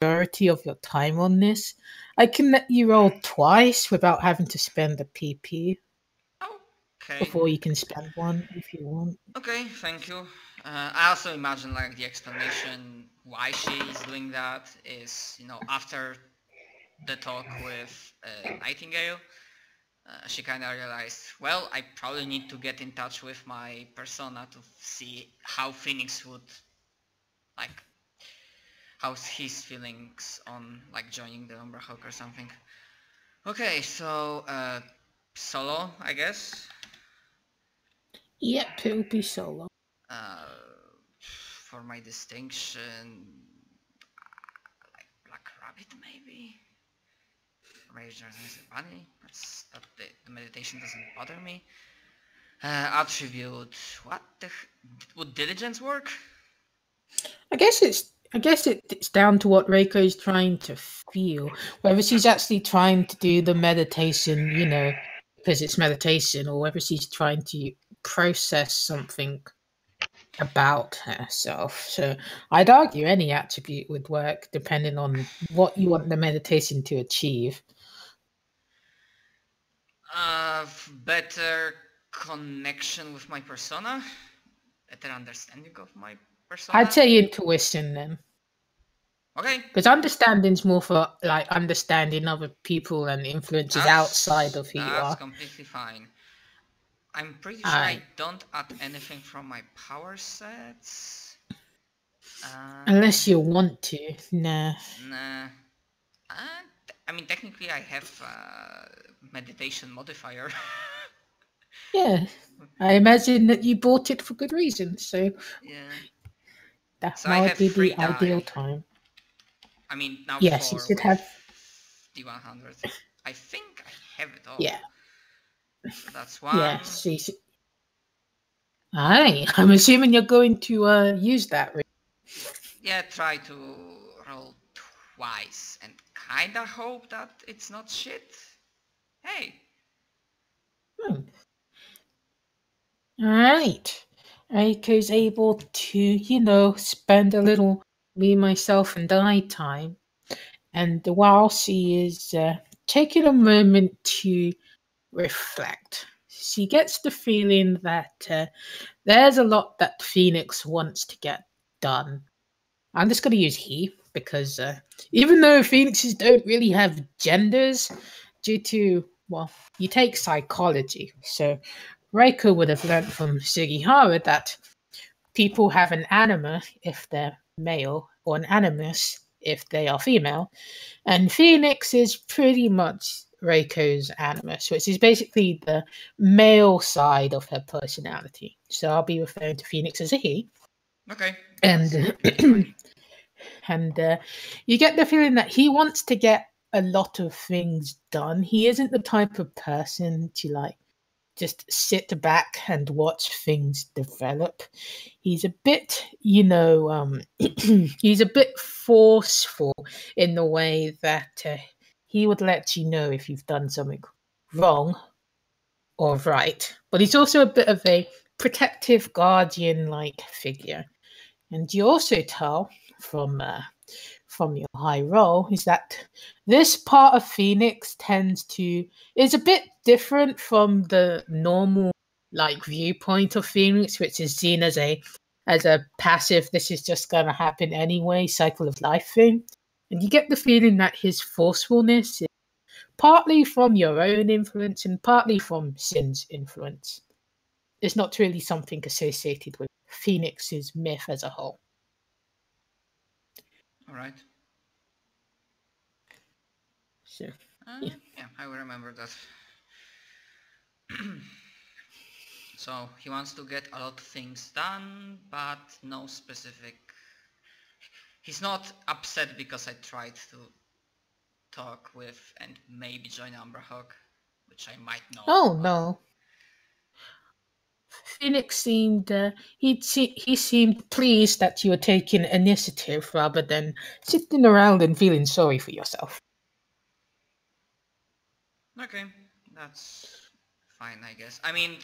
majority of your time on this, I can let you roll twice without having to spend a PP Okay. before you can spend one if you want. Okay, thank you. I also imagine like the explanation why she is doing that is, after the talk with Nightingale, she kind of realized, well, I probably need to get in touch with my persona to see how Phoenix would, like, how's his feelings on like joining the Umbra Hawk or something. Okay, so solo, I guess. Yep, it'll be solo. For my distinction, like Black Rabbit maybe. Rage as a bunny. The meditation doesn't bother me. Attribute. Would diligence work? I guess it's down to what Reiko's trying to feel. Whether she's actually trying to do the meditation, because it's meditation, or whether she's trying to process something about herself. So I'd argue any attribute would work depending on what you want the meditation to achieve. Better connection with my persona? Better understanding of my persona? I'd say intuition then. Okay. Because understanding's more for like understanding other people and influences outside of who you are. That's completely fine. I'm pretty sure I don't add anything from my power sets. Unless you want to. Nah. I mean, technically I have meditation modifier. Yeah. I imagine that you bought it for good reason, so yeah. that So would be the ideal time. I mean, now yes, 4 you should with have D100. I think I have it all. Yeah. So that's one. Yes, you should... I'm assuming you're going to use that. Yeah, try to roll twice and kinda hope that it's not shit. Hey. Alright. Reiko's able to, spend a little me, myself, and I time. And while she is taking a moment to reflect, she gets the feeling that there's a lot that Phoenix wants to get done. I'm just going to use he because even though Phoenixes don't really have genders due to, well, you take psychology. So Reiko would have learned from Sugihara that people have an anima if they're male or an animus if they are female. And Phoenix is pretty much Reiko's animus, which is basically the male side of her personality. So I'll be referring to Phoenix as a he. Okay. And and you get the feeling that he wants to get a lot of things done. He isn't the type of person to like just sit back and watch things develop. He's a bit, he's a bit forceful in the way that he would let you know if you've done something wrong or right. But he's also a bit of a protective guardian like figure. And you also tell from your high roll is that this part of Phoenix is a bit different from the normal like viewpoint of Phoenix, which is seen as a passive, this is just gonna happen anyway, cycle of life thing. And you get the feeling that his forcefulness is partly from your own influence and partly from Shin's influence. It's not really something associated with Phoenix's myth as a whole. All right. So, yeah, I will remember that. So he wants to get a lot of things done, but no specific. He's not upset because I tried to talk with and maybe join Umbra Hawk, which I might not. Oh no. Phoenix seemed he seemed pleased that you were taking initiative rather than sitting around and feeling sorry for yourself. Okay, that's fine, I guess. I mean,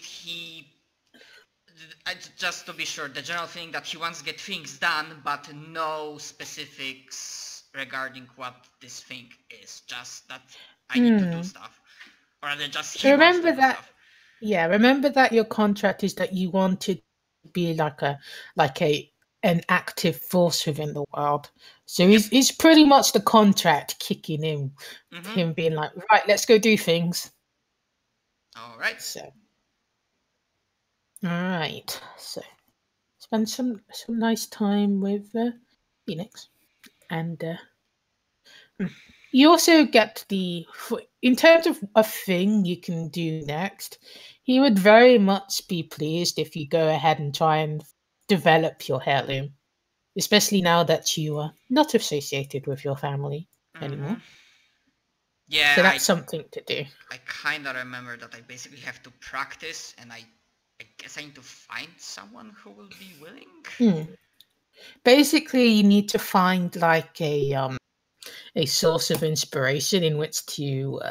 just to be sure, the general thing that he wants to get things done, but no specifics regarding what this thing is. Just that I need to do stuff, or rather, just he So wants to remember do that. stuff. Yeah, remember that your contract is that you want to be like an active force within the world. So Yep. it's pretty much the contract kicking in, Mm-hmm. him being like, right, let's go do things. All right. So, all right. So spend some nice time with Phoenix, and you also get in terms of a thing you can do next. He would very much be pleased if you go ahead and try and develop your heirloom, especially now that you are not associated with your family Mm-hmm. anymore. Yeah, So that's something to do. I kind of remember that I basically have to practice, and I guess I need to find someone who will be willing. Basically, you need to find like a source of inspiration in which to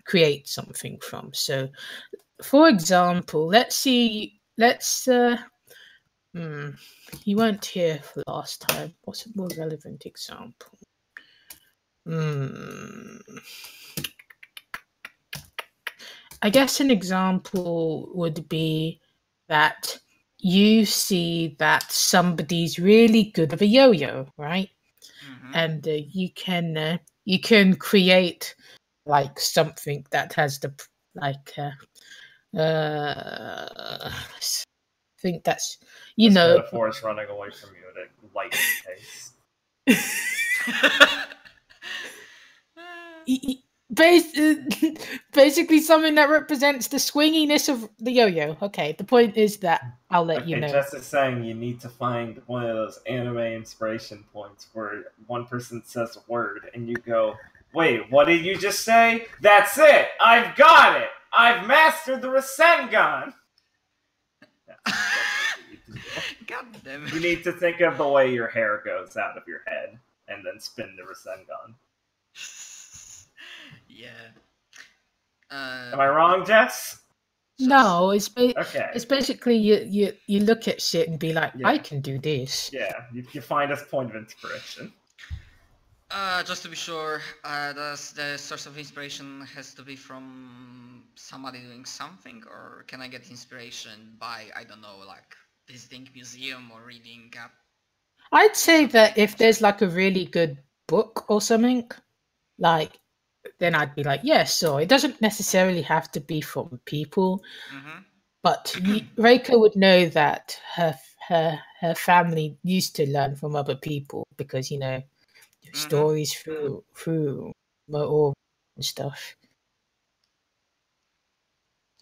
create something from. So, for example, let's see. Let's. You weren't here for last time. What's a more relevant example? I guess an example would be that you see that somebody's really good at a yo-yo, right? Mm-hmm. And you can create like something that has the like I think that's this metaphor is running away from you at a lightning pace. Basically something that represents the swinginess of the yo-yo. Okay, the point is that I'll let you know. Jess is saying you need to find one of those anime inspiration points where one person says a word and you go, wait, what did you just say? That's it! I've got it! I've mastered the Rasengan! God damn it. You need to think of the way your hair goes out of your head and then spin the Rasengan. Yeah. Am I wrong, Jess? No, it's Okay. it's basically you look at shit and be like, Yeah. I can do this. Yeah, you find a point of inspiration. Just to be sure, does the source of inspiration has to be from somebody doing something, or can I get inspiration by, I don't know, like visiting museum or reading up? I'd say that if there's like a really good book or something, like, then I'd be like, yes. So it doesn't necessarily have to be from people, but Reika would know that her family used to learn from other people because stories through or and stuff.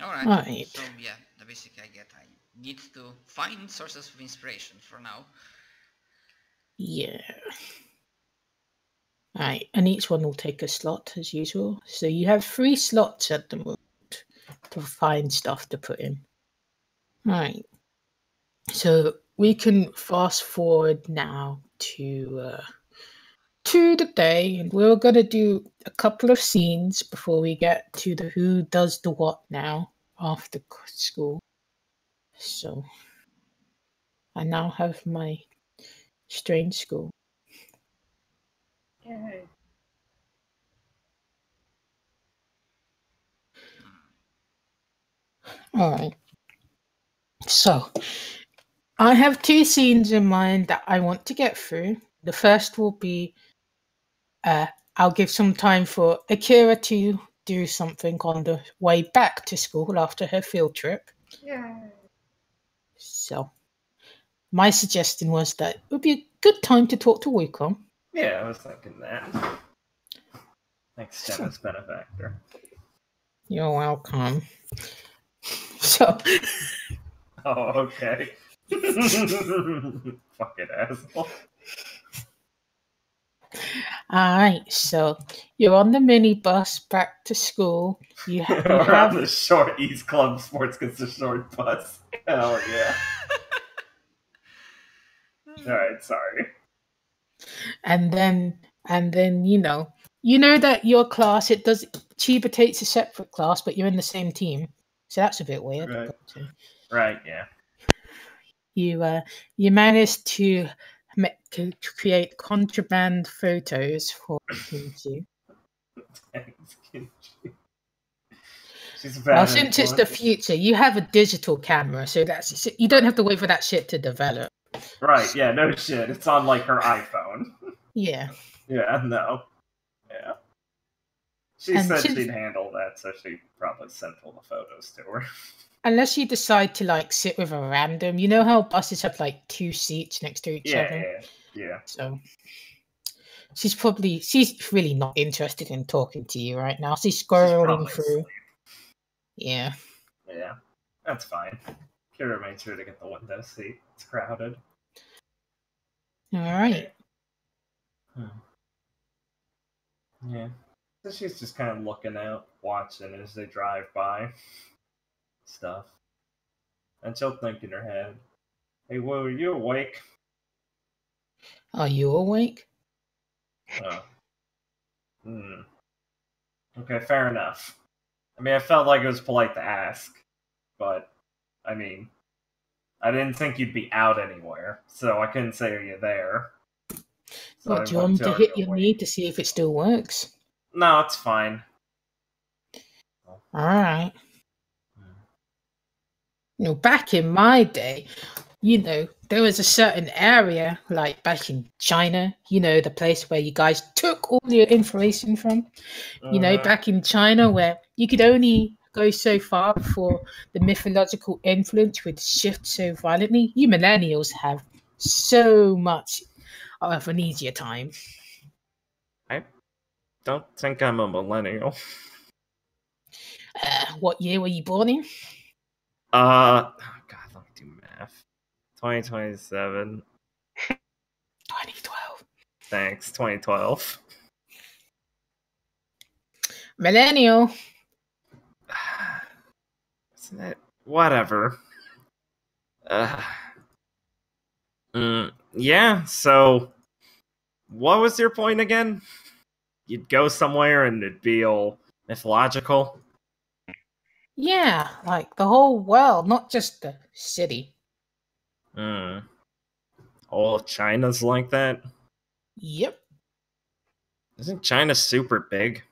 All right. Right. So yeah, the basic I get. I need to find sources of inspiration for now. Yeah. Right, and each one will take a slot as usual. So you have 3 slots at the moment to find stuff to put in. Right. So we can fast forward now to the day, and we're gonna do a couple of scenes before we get to the who does the what now after school. So I now have my strange school. Yay. All right. So I have 2 scenes in mind that I want to get through. The first will be I'll give some time for Akira to do something on the way back to school after her field trip. Yay. So my suggestion was that it would be a good time to talk to Wukong. Yeah, I was thinking that. Thanks, Dennis Benefactor. You're welcome. So Oh, okay. Fucking asshole. alright, so you're on the minibus back to school. You We're have on the short East Club Sports gets a short bus. Hell yeah. Alright, sorry. and then you know that your class Chiba takes a separate class, but you're in the same team. So that's a bit weird. Right. But, Right, yeah. you managed to to create contraband photos for Kimchi. Thanks, Kimchi. She's a Well, bad since it's the influence. future, you have a digital camera, so that's you don't have to wait for that shit to develop. Right, yeah, no shit. It's on, like, her iPhone. Yeah. Yeah, no. Yeah. She And said since, she'd handle that, so she probably sent all the photos to her. unless you decide to like sit with a random, you know how buses have like two seats next to each other? Yeah. So she's really not interested in talking to you right now. She's She's scrolling probably through. asleep. Yeah. Yeah, that's fine. Kira made sure to get the window seat. It's crowded. All right. Yeah. So she's just kind of looking out, watching as they drive by. Stuff. And she'll think in her head, hey, Will, are you awake? Are you awake? Oh. Hmm. Okay, fair enough. I mean, I felt like it was polite to ask, but, I mean, I didn't think you'd be out anywhere, so I couldn't say, are you there? So I What, do you want went me to, to are you hit your awake? knee to see if it still works? No, it's fine. All right. Back in my day, there was a certain area, like back in China, the place where you guys took all your information from, back in China, where you could only go so far before the mythological influence would shift so violently. You millennials have so much of an easier time. I don't think I'm a millennial. What year were you born in? Oh God, let me do math. 2027. 2012. Thanks, 2012. Millennial. Isn't it? Whatever. Yeah, so what was your point again? You'd go somewhere and it'd be all mythological? Yeah, like the whole world, not just the city. All of China's like that? Yep. Isn't China super big?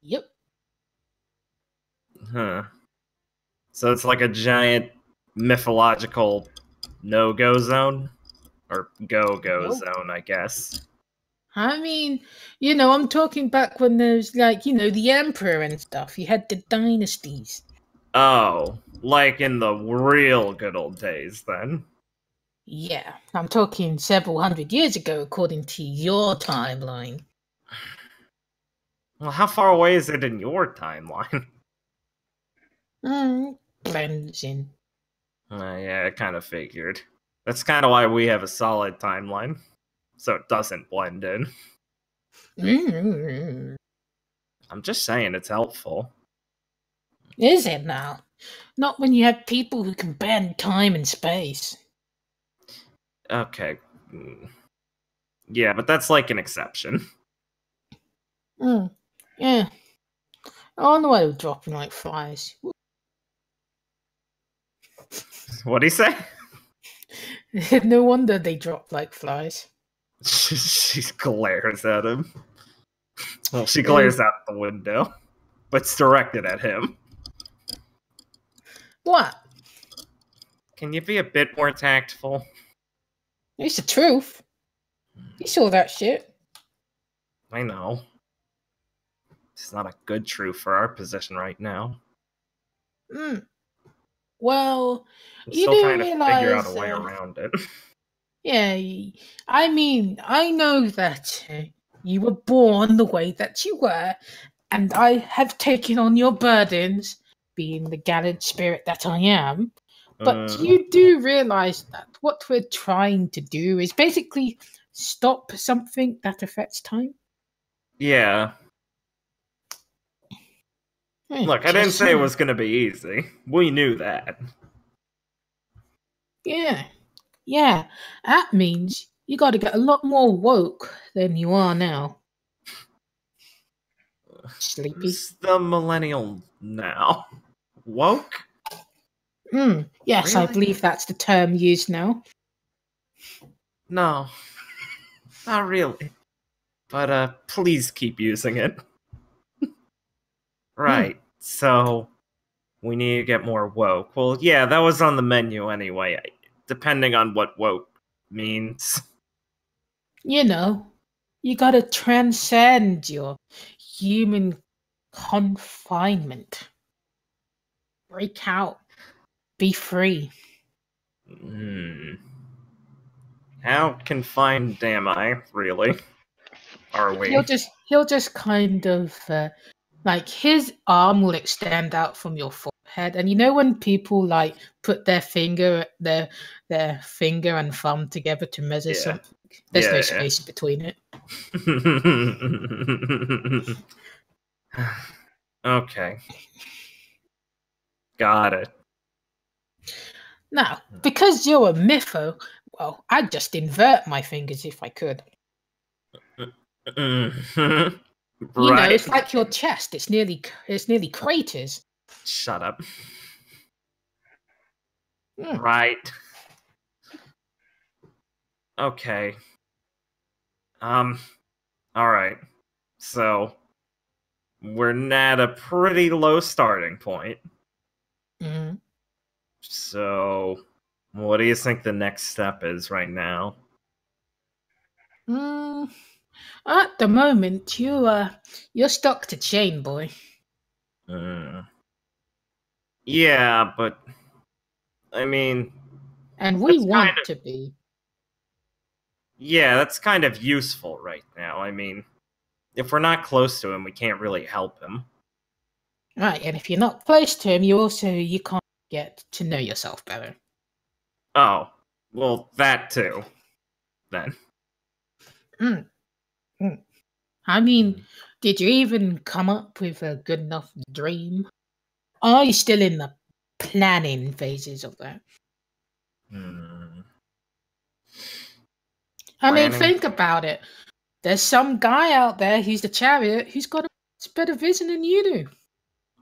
Yep. Huh. So it's like a giant mythological no-go zone? Or go-go Nope. zone, I guess. I mean, I'm talking back when there's like, the emperor and stuff. You had the dynasties. Oh, like in the real good old days, then. Yeah, I'm talking several hundred years ago, according to your timeline. Well, how far away is it in your timeline? Blends in. Yeah, I kind of figured. That's kind of why we have a solid timeline, so it doesn't blend in. Mm. I'm just saying it's helpful. Is it now? Not when you have people who can bend time and space. Okay. Yeah, but that's like an exception. Yeah. On the way to dropping like flies. What'd he say? No wonder they drop like flies. She glares at him. Well, she glares out the window, but it's directed at him. What? Can you be a bit more tactful? It's the truth. You saw that shit. I know. It's not a good truth for our position right now. Well, I'm you still do trying to figure out realize. a way around it. Yeah, I mean, I know that you were born the way that you were, and I have taken on your burdens, being the gallant spirit that I am. But you do realize that what we're trying to do is basically stop something that affects time? Yeah. Look, I didn't say it was going to be easy. We knew that. Yeah. That means you got to get a lot more woke than you are now. Sleepy. Who's the millennial now? Woke? Yes, Really? I believe that's the term used now. No, not really. But please keep using it. Hmm. Right. So we need to get more woke. Well, yeah, that was on the menu anyway. Depending on what woke means. You know, you gotta transcend your human confinement. Break out. Be free. Hmm. How confined am I, really? Are we? He'll just kind of like his arm will extend out from your forehead, and you know when people like put their finger and thumb together to measure Yeah. something, there's no Yeah. space between it. Okay. Got it. Now, because you're a mytho, well, I'd just invert my fingers if I could. You know, Right. it's like your chest. It's nearly craters. Shut up. Hmm. Right. Okay. Um, alright. So, we're at a pretty low starting point. Mm. So, what do you think the next step is right now? Mm. At the moment, you're stuck to chain, boy, Uh, yeah, but I mean, and we that's kind want of to be. yeah, that's kind of useful right now. I mean, if we're not close to him, we can't really help him. Right, and if you're not close to him, you can't get to know yourself better. Oh, well, that too. Then. Mm, mm. I mean, did you even come up with a good enough dream? Are you still in the planning phases of that? Hmm. I mean, Planning. think about it. There's some guy out there who's the chariot who's got a better vision than you do.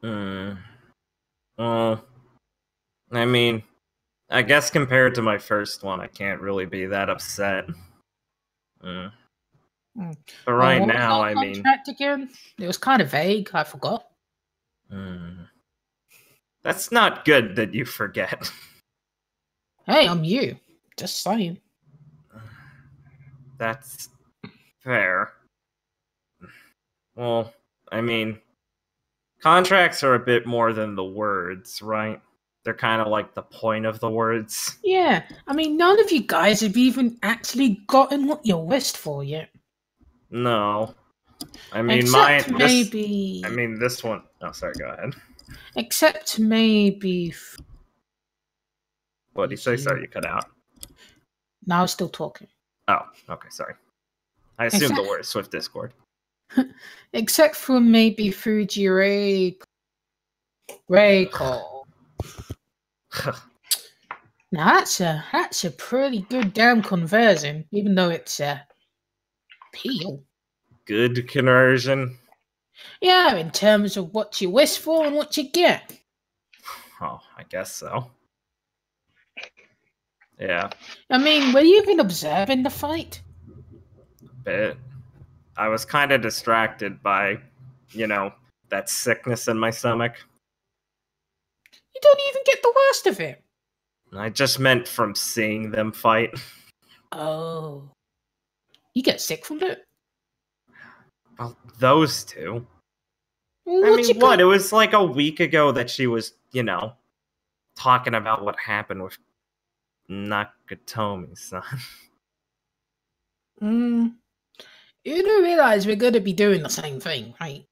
Hmm. Well, I mean, I guess compared to my first one, I can't really be that upset. Hmm. Mm. But Oh, right what was now, our I mean, contract again? It was kind of vague. I forgot. hmm, that's not good that you forget. Hey, I'm you. Just saying. That's fair. Well, I mean, contracts are a bit more than the words, right? They're kind of like the point of the words. Yeah, I mean, none of you guys have even actually gotten what you wished for yet. No. I mean, Except maybe. this one. Oh, sorry, go ahead. Except maybe. What do you say? Sorry, You. you cut out. Now I'm still talking. Oh, okay, sorry. I assumed the Except, word Swift Discord. except for maybe Fuji Reiko. Now that's a pretty good damn conversion, even though it's peel. Good conversion. Yeah, in terms of what you wish for and what you get. Oh, I guess so. Yeah, I mean, were you even observing the fight? bit. I was kind of distracted by, you know, that sickness in my stomach. You don't even get the worst of it. I just meant from seeing them fight. Oh, you get sick from it? Well, those two. I What you mean, what? got? It was like a week ago that she was, talking about what happened with Nakatomi-san. Mm, you do realize we're going to be doing the same thing, right?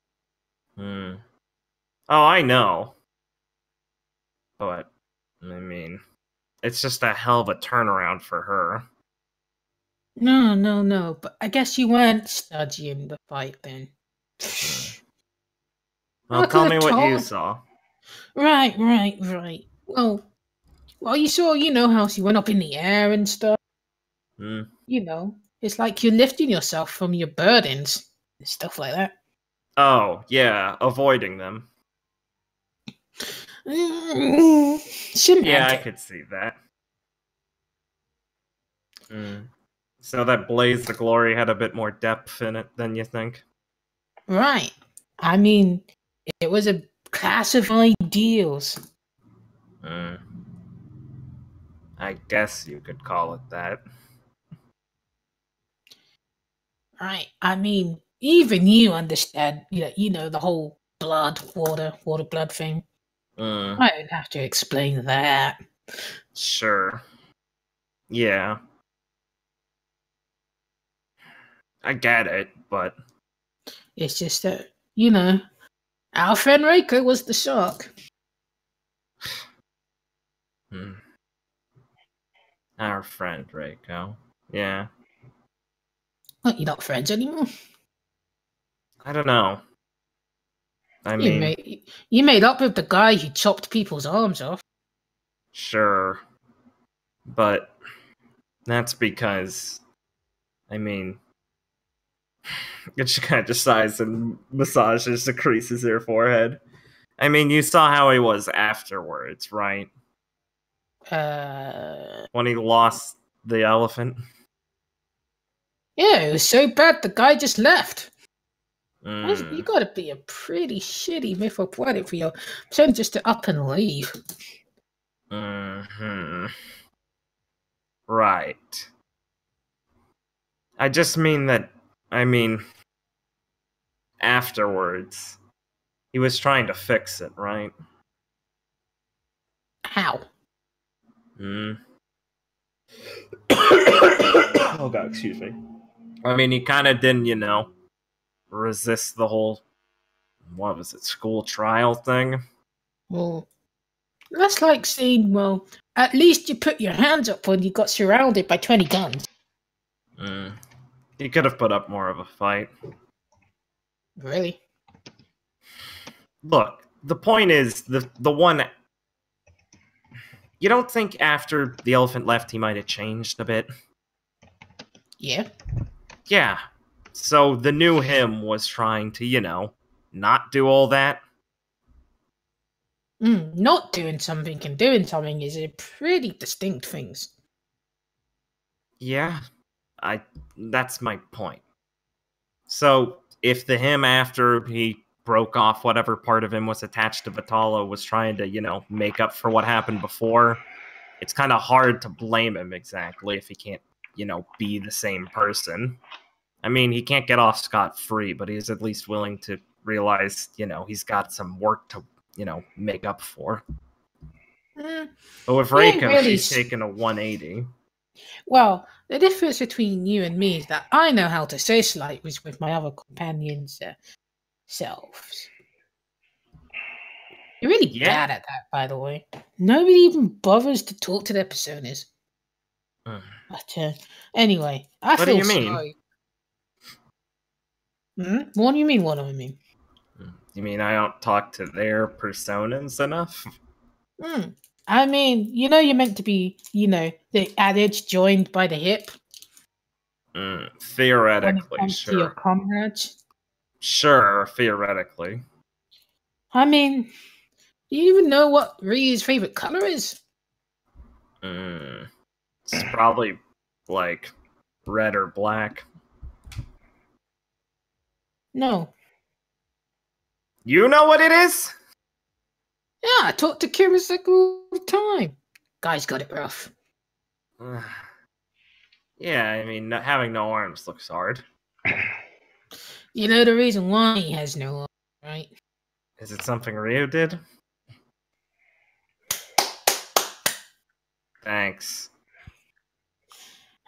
Hmm. Oh, I know. But, I mean, it's just a hell of a turnaround for her. No, no, no. But I guess you weren't studying the fight then. Hmm. I Well, could tell have me what you told. saw. Right, right, right. Well, you saw, how she went up in the air and stuff. Hmm. It's like you're lifting yourself from your burdens and stuff like that. Oh, yeah, avoiding them. Yeah, I Semantic. could see that. Hmm. So that Blaze the Glory had a bit more depth in it than you think? Right. I mean, it was a class of ideals. Mm. I guess you could call it that. Right. I mean, even you understand, the whole water, blood thing. Mm. I don't have to explain that. Sure. Yeah. I get it, but... It's just that, our friend Reiko was the shark. Hmm. Our friend, Reiko. Yeah. What, you're not friends anymore? I don't know. I You mean, made up with the guy who chopped people's arms off. sure. But that's because, I mean, she kind of just sighs and massages the creases in her forehead. I mean, you saw how he was afterwards, right? When he lost the elephant. Yeah, it was so bad the guy just left. You Mm. gotta be a pretty shitty mythopoetic for your son just to up and leave. Hmm. Right. I just mean that, afterwards, he was trying to fix it, right? How? Hmm. Oh god, excuse me. I mean, he kind of didn't, resist the whole, what was it, school trial thing? Well, that's like saying, well, at least you put your hands up when you got surrounded by 20 guns. Mm. He could have put up more of a fight. Really? Look, the point is, the one... You don't think after the elephant left he might have changed a bit? Yeah. Yeah. So the new him was trying to, not do all that? Not doing something and doing something is a pretty distinct things. Yeah. That's my point. So, if the him after he broke off whatever part of him was attached to Vitala was trying to, make up for what happened before, it's kind of hard to blame him exactly if he can't, be the same person. I mean, he can't get off scot-free, but he's at least willing to realize, he's got some work to, make up for. Mm, But with you ain't Reiko, really she's taken a 180. Well, the difference between you and me is that I know how to socialize with my other companions' selves. You're really Yeah? bad at that, by the way. Nobody even bothers to talk to their personas. Mm. But anyway, I What do feel you mean? sorry. What do you mean? What do I mean? You mean I don't talk to their personas enough? I mean, you're meant to be, the adage joined by the hip when it Theoretically, comes to your sure. comrades. Sure, theoretically. I mean, do you even know what Ryu's favorite color is? It's probably, like, red or black. No. You know what it is? Yeah, I talk to Kurosaki all the time. Guy's got it rough. Yeah, I mean, having no arms looks hard. You know the reason why he has no arms, right? Is it something Ryu did? Thanks.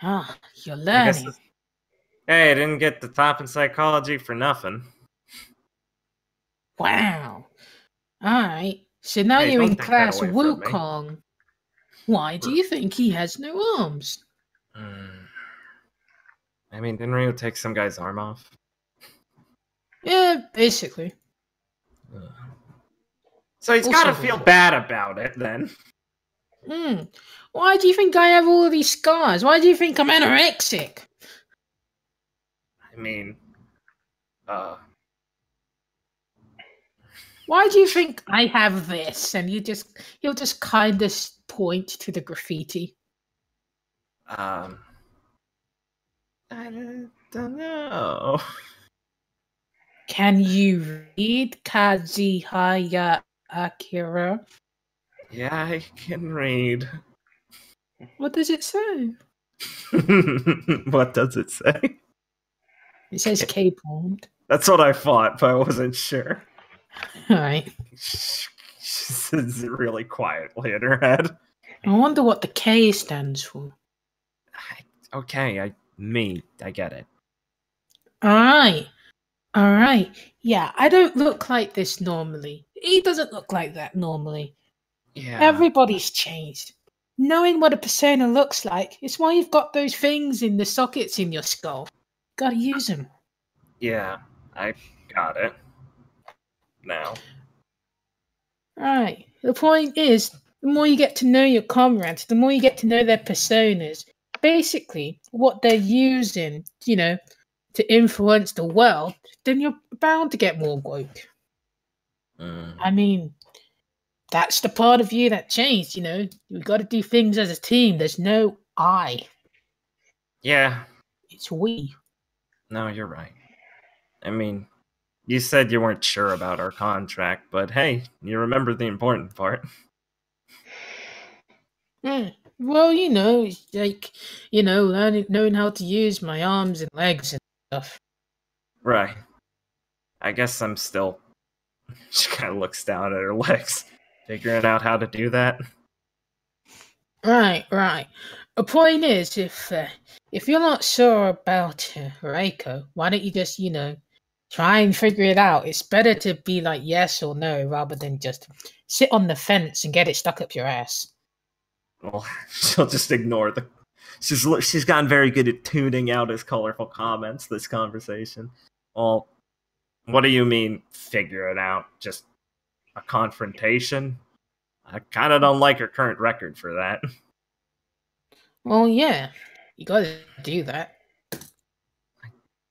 Ah, you're I guess learning. Hey, I didn't get the top in psychology for nothing. Wow. Alright, so now Hey, you're in don't take that class away from me. Wukong. Why do you think he has no arms? I mean, didn't Ryu take some guy's arm off? Yeah, basically. So he's Also, gotta feel bad about it, then. Why do you think I have all of these scars? Why do you think I'm anorexic? I mean, Why do you think I have this? And he'll just kind of point to the graffiti. I don't know. Can you read Kazihaya Akira? Yeah, I can read. What does it say? What does it say? It says K-Pond. That's what I thought, but I wasn't sure. Alright. She says it really quietly in her head. I wonder what the K stands for. Okay, I get it. Alright. Alright. Yeah, I don't look like this normally. He doesn't look like that normally. Yeah, Everybody's changed. Knowing what a persona looks like is why you've got those things in the sockets in your skull. Gotta use them. yeah, I got it now. Right. The point is, the more you get to know your comrades, the more you get to know their personas. Basically, what they're using, to influence the world, then you're bound to get more woke. I mean, that's the part of you that changed, You've got to do things as a team. There's no I, Yeah, it's we. no, you're right. I mean, you said you weren't sure about our contract, but hey, you remember the important part. Hmm. Well, it's like, knowing how to use my arms and legs and stuff. Right. I guess I'm still. She kind of looks down at her legs, figuring out how to do that. Right, right. The point is, if you're not sure about Reiko, why don't you just, try and figure it out? It's better to be like yes or no rather than just sit on the fence and get it stuck up your ass. Well, she'll just ignore the. She's gotten very good at tuning out his colorful comments. This conversation. Well, what do you mean? Figure it out? Just a confrontation? I kind of don't like her current record for that. Well, yeah, you gotta do that.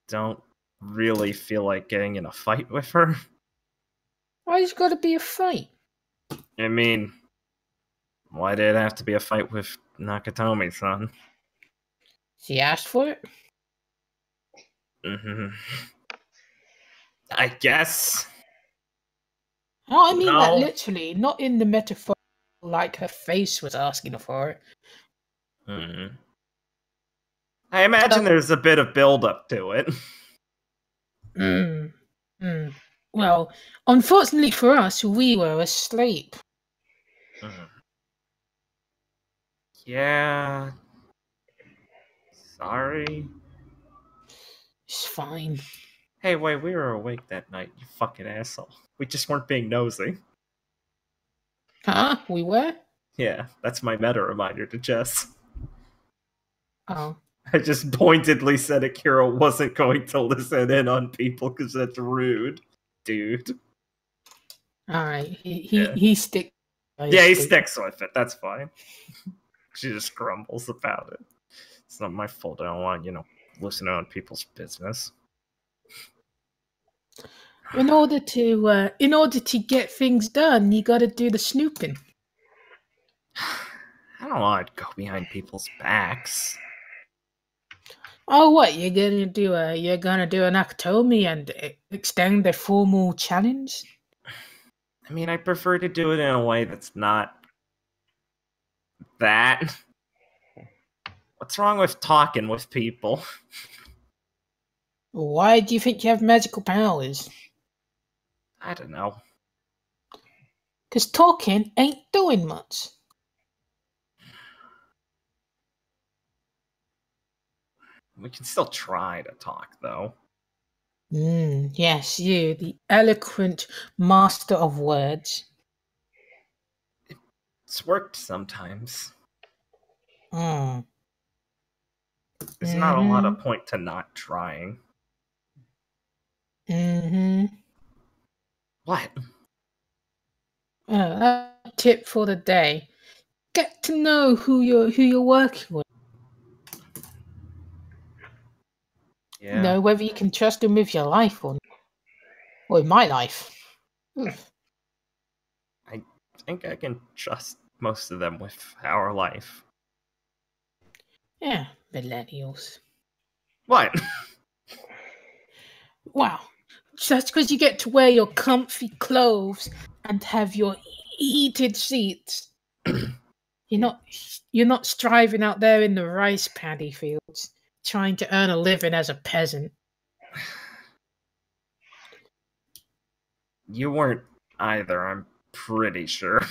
Don't really feel like getting in a fight with her. Why has gotta be a fight? I mean, why did it have to be a fight with Nakatomi-san? She asked for it? Mm-hmm. I guess. Oh, I mean that No. literally, not in the metaphor like her face was asking for it. Mm-hmm. I imagine there's a bit of build up to it. Mm, mm. Well, unfortunately for us, we were asleep. Mm. Yeah. Sorry. It's fine. Hey, wait, we were awake that night, you fucking asshole. We just weren't being nosy. Huh? We were? Yeah, that's my meta reminder to Jess. Oh. I just pointedly said Akira wasn't going to listen in on people because that's rude, dude. Alright. Yeah. He sticks. Yeah, he sticks with it. That's fine. She just grumbles about it. It's not my fault. I don't want, listening on people's business. In order to get things done, you gotta do the snooping. I don't want to go behind people's backs. Oh, what you're gonna do an Akatomi and extend the formal challenge? I mean, I prefer to do it in a way that's not that. What's wrong with talking with people? Why do you think you have magical powers? I don't know. 'Cause talking ain't doing much. We can still try to talk, though. Yes, you, the eloquent master of words. It's worked sometimes. Mm. There's not a lot Mm-hmm. of point to not trying. Mm-hmm. What? A tip for the day: get to know who you're working with. Yeah. Whether you can trust them with your life or not. Or with my life. Oof. I think I can trust most of them with our life. Yeah, millennials. What? Wow. Just because you get to wear your comfy clothes and have your heated seats. You're not striving out there in the rice paddy fields, trying to earn a living as a peasant. You weren't either, I'm pretty sure.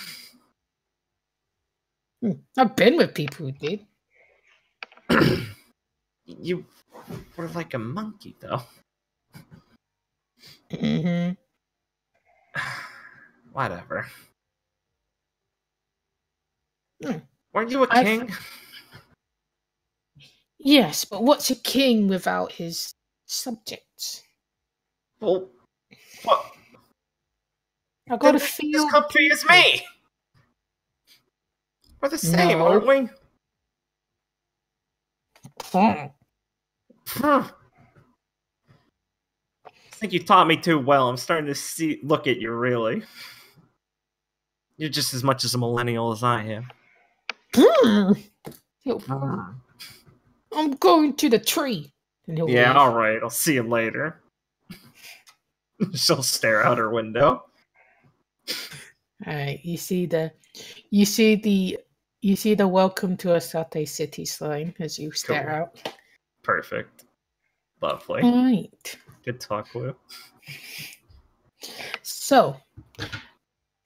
I've been with people who did. You were like a monkey, though. Mm-hmm. Whatever. Hmm. Weren't you a king? Yes, but what's a king without his subjects? Well, what? I got Then to you're feel. as comfy as me! We're the same, No. aren't we? Hmm. I think you taught me too well. I'm starting to look at you, really. You're just as much as a millennial as I am. I'm going to the tree. And he'll Yeah, leave. alright, I'll see you later. She'll stare out her window. Alright, you see the welcome to Asate City sign as you stare Cool. out. Perfect. Lovely. Alright. Good talk, Lou. So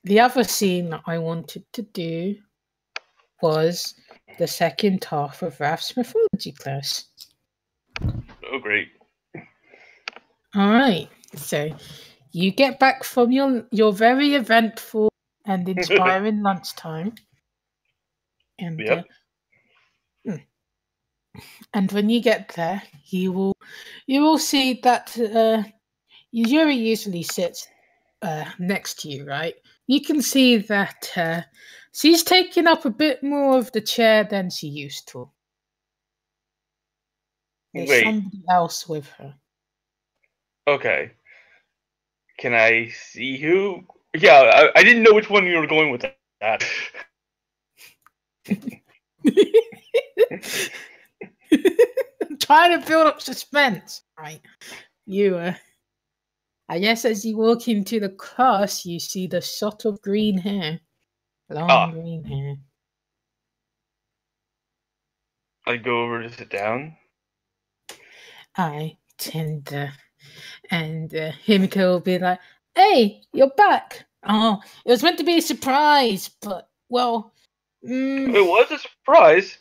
the other scene that I wanted to do was the second half of Raf's mythology class. Oh, great. Alright. So you get back from your very eventful and inspiring lunchtime. And Yep. and when you get there, you will see that Yuri usually sits next to you, right? You can see that she's taking up a bit more of the chair than she used to. There's Wait. somebody else with her. Okay. Can I see who? Yeah, I didn't know which one you were going with that. I'm trying to build up suspense, right? I guess as you walk into the class, you see the shot of green hair, long green hair. I go over to sit down. And Himiko will be like, "Hey, you're back! Oh, it was meant to be a surprise, but well, It was a surprise.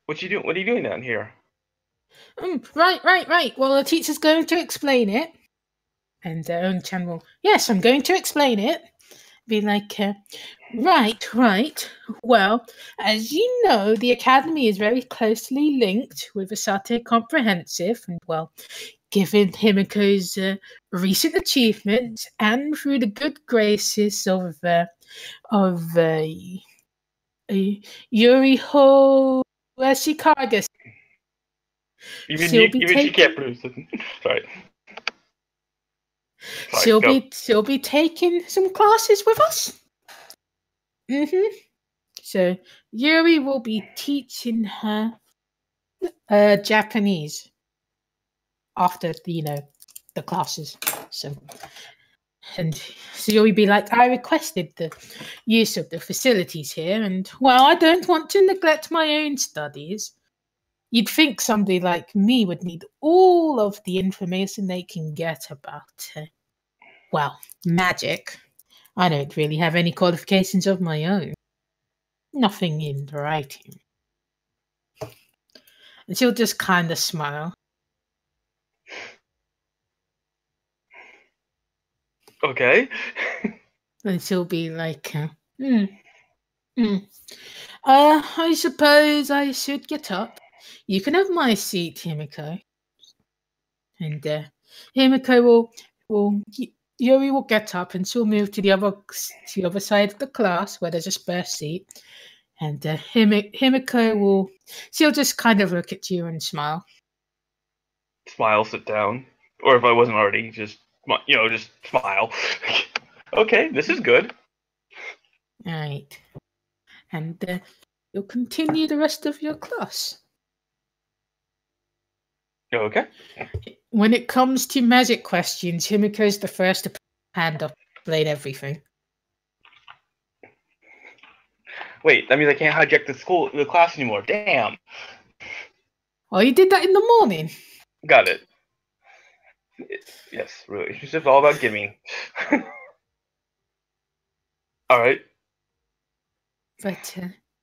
What are you doing down here? right. Well, the teacher's going to explain it." And Own-chan will, "Yes, I'm going to explain it." Be like, right. Well, as you know, the Academy is very closely linked with Asate Comprehensive, and well, given Himiko's recent achievements and through the good graces of Yuriho Shikaga, She can't produce it. Sorry. She'll be taking some classes with us. So Yuri will be teaching her Japanese after the classes. So you'll be like, "I requested the use of the facilities here, and well, I don't want to neglect my own studies." You'd think somebody like me would need all of the information they can get about, magic. I don't really have any qualifications of my own. Nothing in writing. And she'll just kind of smile. Okay. And she'll be like, I suppose I should get up. You can have my seat, Himiko. And Himiko Yuri will get up and she'll move to the other side of the class where there's a spare seat. And Himiko she'll just kind of look at you and smile. Smile, sit down. Or if I wasn't already, just smile. Okay, this is good. Alright. And you'll continue the rest of your class. Okay. When it comes to magic questions, Himiko's the first to put her hand up, explain everything. Wait, that means I can't hijack the class anymore. Damn. Oh, you did that in the morning? Got it. Yes, relationship's all about giving. All right. But,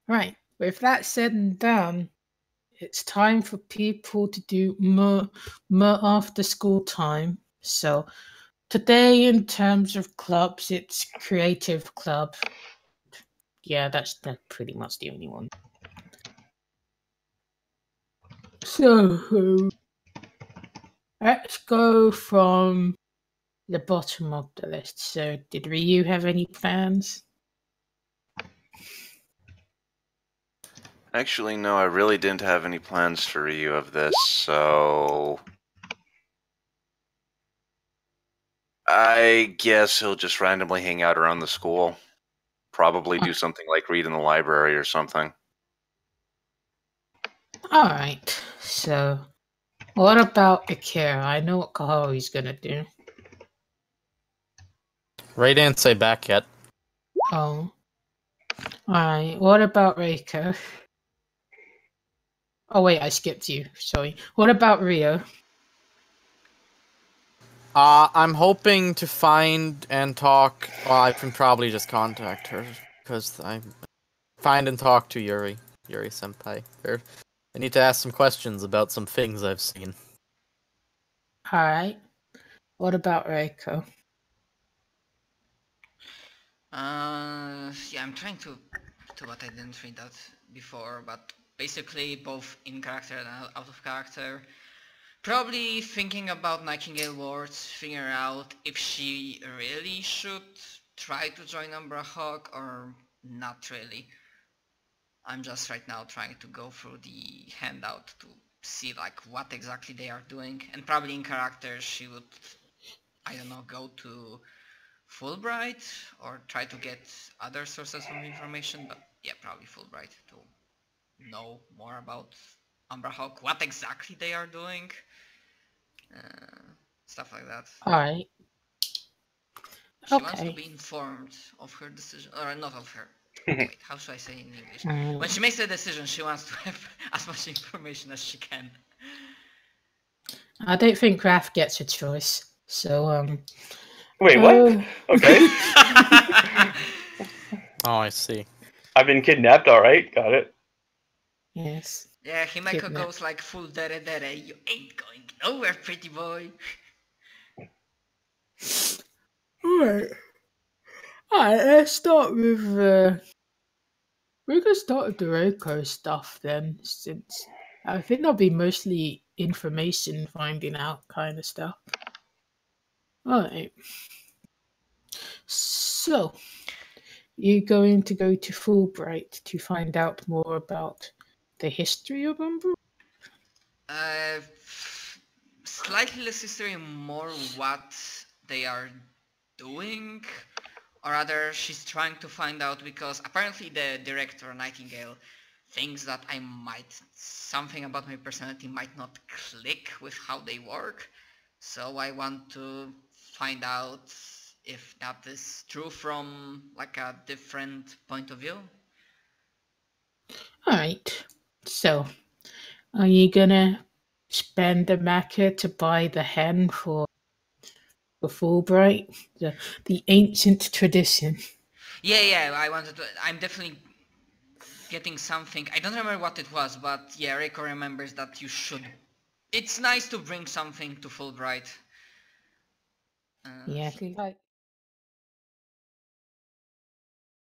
right, with that said and done, it's time for people to do more after school time. So, today, in terms of clubs, it's Creative Club. Yeah, that's pretty much the only one. So, let's go from the bottom of the list. So, did Ryu have any plans? Actually, no, I really didn't have any plans for Ryu of this, so I guess he'll just randomly hang out around the school. Probably do something like read in the library or something. Alright, so what about Akira? I know what Kahori's gonna do. Ray didn't say back yet. Oh. Alright, what about Reiko? Oh wait, I skipped you. Sorry. What about Rio? I'm hoping to find and talk. Well, I can probably just contact her because I find and talk to Yuri senpai. I need to ask some questions about some things I've seen. Alright. What about Reiko? Yeah, I'm trying to what I didn't read that before, but basically both in character and out of character. Probably thinking about Nightingale Wards, figuring out if she really should try to join Umbra Hawk or not really. I'm just right now trying to go through the handout to see like what exactly they are doing, and probably in character she would, I don't know, go to Fulbright or try to get other sources of information, but yeah, probably Fulbright to know more about Umbra Hawk, what exactly they are doing, stuff like that. Alright. She wants to Okay. be informed of her decision, or not of her. Wait, how should I say in English? When Mm, she makes a decision, she wants to have as much information as she can. I don't think Raph gets a choice. So, Wait, what? Okay. Oh, I see. I've been kidnapped. All right, got it. Yes. Yeah, Himeko Kidnap. goes like full dere dere, you ain't going nowhere, pretty boy. Alright. Alright, let's start with we can start with the Reiko stuff then, since I think that'll be mostly information finding out kind of stuff. Alright. So, you're going to go to Fulbright to find out more about the history of Umbra? Uh, slightly less history, more what they are doing, or rather, she's trying to find out because apparently the director Nightingale thinks that something about my personality might not click with how they work. So I want to find out if that is true from like a different point of view. Alright. So, are you gonna spend the Maka to buy the hen for Fulbright? The ancient tradition. Yeah, I wanted to. I'm definitely getting something. I don't remember what it was, but yeah, Reiko remembers that you should. It's nice to bring something to Fulbright. Yeah, like